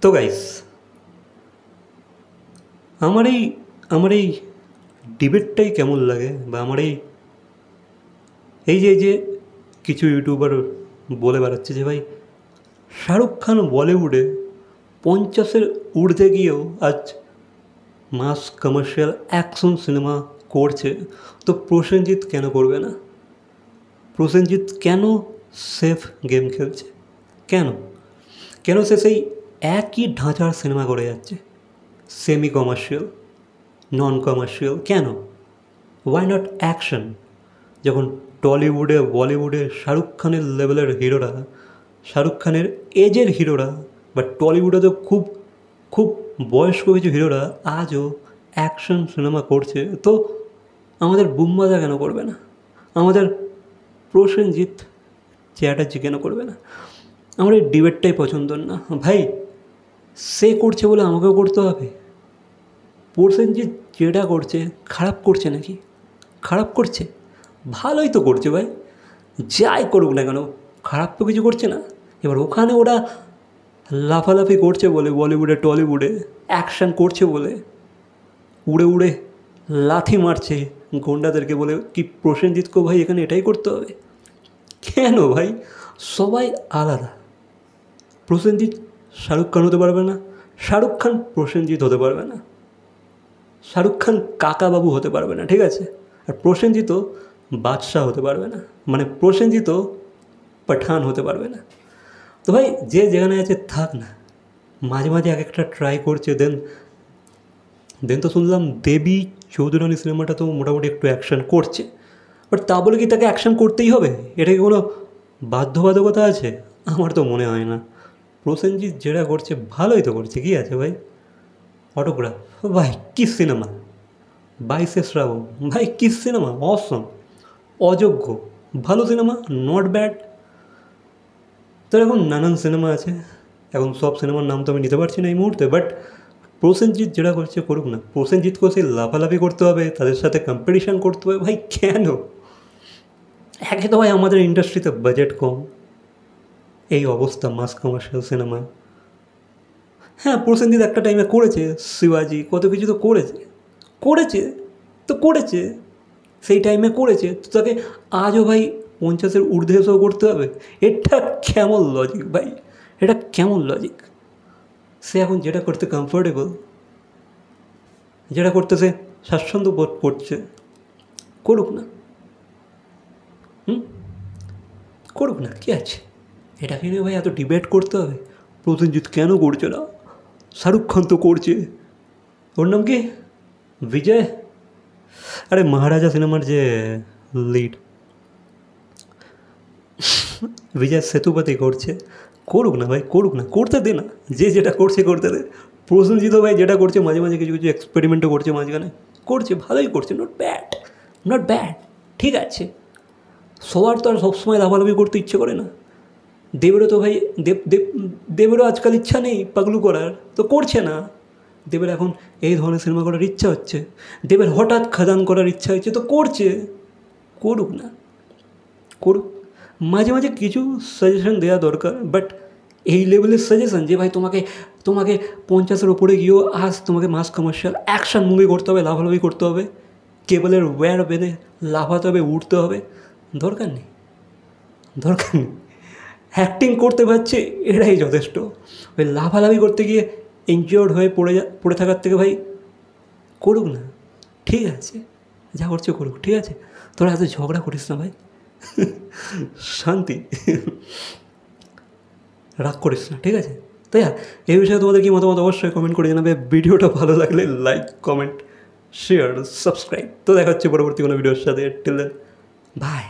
তো গাইস, আমার এই ডিবেটটাই কেমন লাগে, বা আমার এই যে কিছু ইউটিউবার বলে বেড়াচ্ছে যে ভাই শাহরুখ খান বলিউডে 50-এর ঊর্ধ্বে গিয়েও আজ মাস কমার্শিয়াল অ্যাকশন সিনেমা করছে, তো প্রসেনজিৎ কেন করবে না? প্রসেনজিৎ কেন সেফ গেম খেলছে? কেন কেন সে সেই একই ঢাঁচার সিনেমা করে যাচ্ছে? সেমি কমার্শিয়াল, নন কমার্শিয়াল, কেন? Why not action? যখন টলিউডে বলিউডে শাহরুখ খানের লেভেলের হিরোরা, শাহরুখ খানের এজের হিরোরা, বা টলিউডে তো খুব খুব বয়স্ক কিছু হিরোরা আজও অ্যাকশন সিনেমা করছে, তো আমাদের বুম্বাদা কেন করবে না? আমাদের প্রসেনজিৎ চ্যাটার্জি কেন করবে না? আমার এই ডিবেটটাই পছন্দ না ভাই। সে করছে বলে আমাকেও করতে হবে? প্রসেনজিৎ যেটা করছে খারাপ করছে নাকি? খারাপ করছে? ভালোই তো করছে ভাই, যাই করুক না কেন, খারাপ তো কিছু করছে না। এবার ওখানে ওরা লাফালাফি করছে বলে, বলিউডে টলিউডে অ্যাকশান করছে বলে উড়ে উড়ে লাথি মারছে গুন্ডাদেরকে বলে, কি প্রসেনজিৎকেও ভাই এখানে এটাই করতে হবে? কেন ভাই? সবাই আলাদা। প্রসেনজিৎ শাহরুখ খান হতে পারবে না, শাহরুখ খান প্রসেনজিৎ হতে পারবে না, শাহরুখ খান কাকাবাবু হতে পারবে না, ঠিক আছে? আর প্রসেনজিৎও বাদশাহ হতে পারবে না, মানে প্রসেনজিৎও পাঠান হতে পারবে না। তো ভাই যে যেখানে আছে থাক না, মাঝে মাঝে এক একটা ট্রাই করছে। দেন তো শুনলাম দেবী চৌধুরানী সিনেমাটা তো মোটামুটি একটু অ্যাকশান করছে, বাট তা বলে কি তাকে অ্যাকশান করতেই হবে? এটা কি কোনো বাধ্যবাধকতা আছে? আমার তো মনে হয় না। প্রসেনজিৎ যেটা করছে ভালোই তো করছে, কী আছে ভাই? অটোগ্রাফ ভাই, কী সিনেমা! 22শে শ্রাবণ ভাই, কী সিনেমা! অসম, অযোগ্য, ভালো সিনেমা, নট ব্যাড। তো এখন নানান সিনেমা আছে, এখন সব সিনেমার নাম তো আমি নিতে পারছি না এই মুহূর্তে, বাট প্রসেনজিৎ যেটা করছে করুক না। প্রসেনজিৎকেও সেই লাফালাফি করতে হবে, তাদের সাথে কম্পিটিশান করতে হবে ভাই। কেন? একে তো ভাই আমাদের ইন্ডাস্ট্রিতে বাজেট কম, এই অবস্থা মাস কমার্শিয়াল সিনেমায়। হ্যাঁ, প্রসেনজিৎ একটা টাইমে করেছে, শিবাজি কত কিছু তো করেছে সেই টাইমে করেছে, তো তাকে আজও ভাই 50-এর ঊর্ধ্বে এসেও করতে হবে? এটা কেমন লজিক ভাই? এটা কেমন লজিক? সে এখন যেটা করতে কমফোর্টেবল, যেটা করতে সে স্বাচ্ছন্দ্য বোধ করছে, করুক না। করুক না, কী আছে? এটাকে নিয়ে ভাই এত ডিবেট করতে হবে? প্রসেনজিৎ কেন করছে না? শাহরুখ খান তো করছে। ওর নাম কি? বিজয়? আরে মহারাজা সিনেমার যে লিড, বিজয় সেতুপতি করছে। করুক না ভাই, করুক না, করতে দে না। যে যেটা করছে করতে দে। প্রসেনজিৎও ভাই যেটা করছে, মাঝে মাঝে কিছু কিছু এক্সপেরিমেন্টও করছে, মাঝখানে করছে, ভালোই করছে, নট ব্যাড, ঠিক আছে। সবার তো আর সবসময় লাফালাফি করতে ইচ্ছে করে না। দেবেরও তো ভাই দেবেরও আজকাল ইচ্ছা নেই পাগলু করার, তো করছে না। দেবের এখন এই ধরনের সিনেমা করার ইচ্ছা হচ্ছে, দেবের হঠাৎ খাদান করার ইচ্ছা হচ্ছে, তো করছে। করুক না, করুক। মাঝে মাঝে কিছু সাজেশন দেওয়া দরকার, বাট এই লেভেলের সাজেশন যে ভাই তোমাকে 50-এর ওপরে গিয়েও আজ তোমাকে মাস কমার্শিয়াল অ্যাকশান মুভি করতে হবে, লাফালাফি করতে হবে, কেবলের ওয়্যার বেঁধে লাফাতে হবে, উঠতে হবে, দরকার নেই। অ্যাক্টিং করতে পারছে এটাই যথেষ্ট। ওই লাফালাফি করতে গিয়ে ইনজিওর্ড হয়ে পড়ে থাকার থেকে ভাই করুক না, ঠিক আছে? যা করছে করুক, ঠিক আছে? তোরা এত ঝগড়া করিস না ভাই, শান্তি, রাগ করিস না, ঠিক আছে? তাই এই বিষয়ে তোমাদের কি মতামত অবশ্যই কমেন্ট করে জানাবে। ভিডিওটা ভালো লাগলে লাইক, কমেন্ট, শেয়ার, সাবস্ক্রাইব। তো দেখা হচ্ছে পরবর্তী কোনো ভিডিওর সাথে। Till then, by.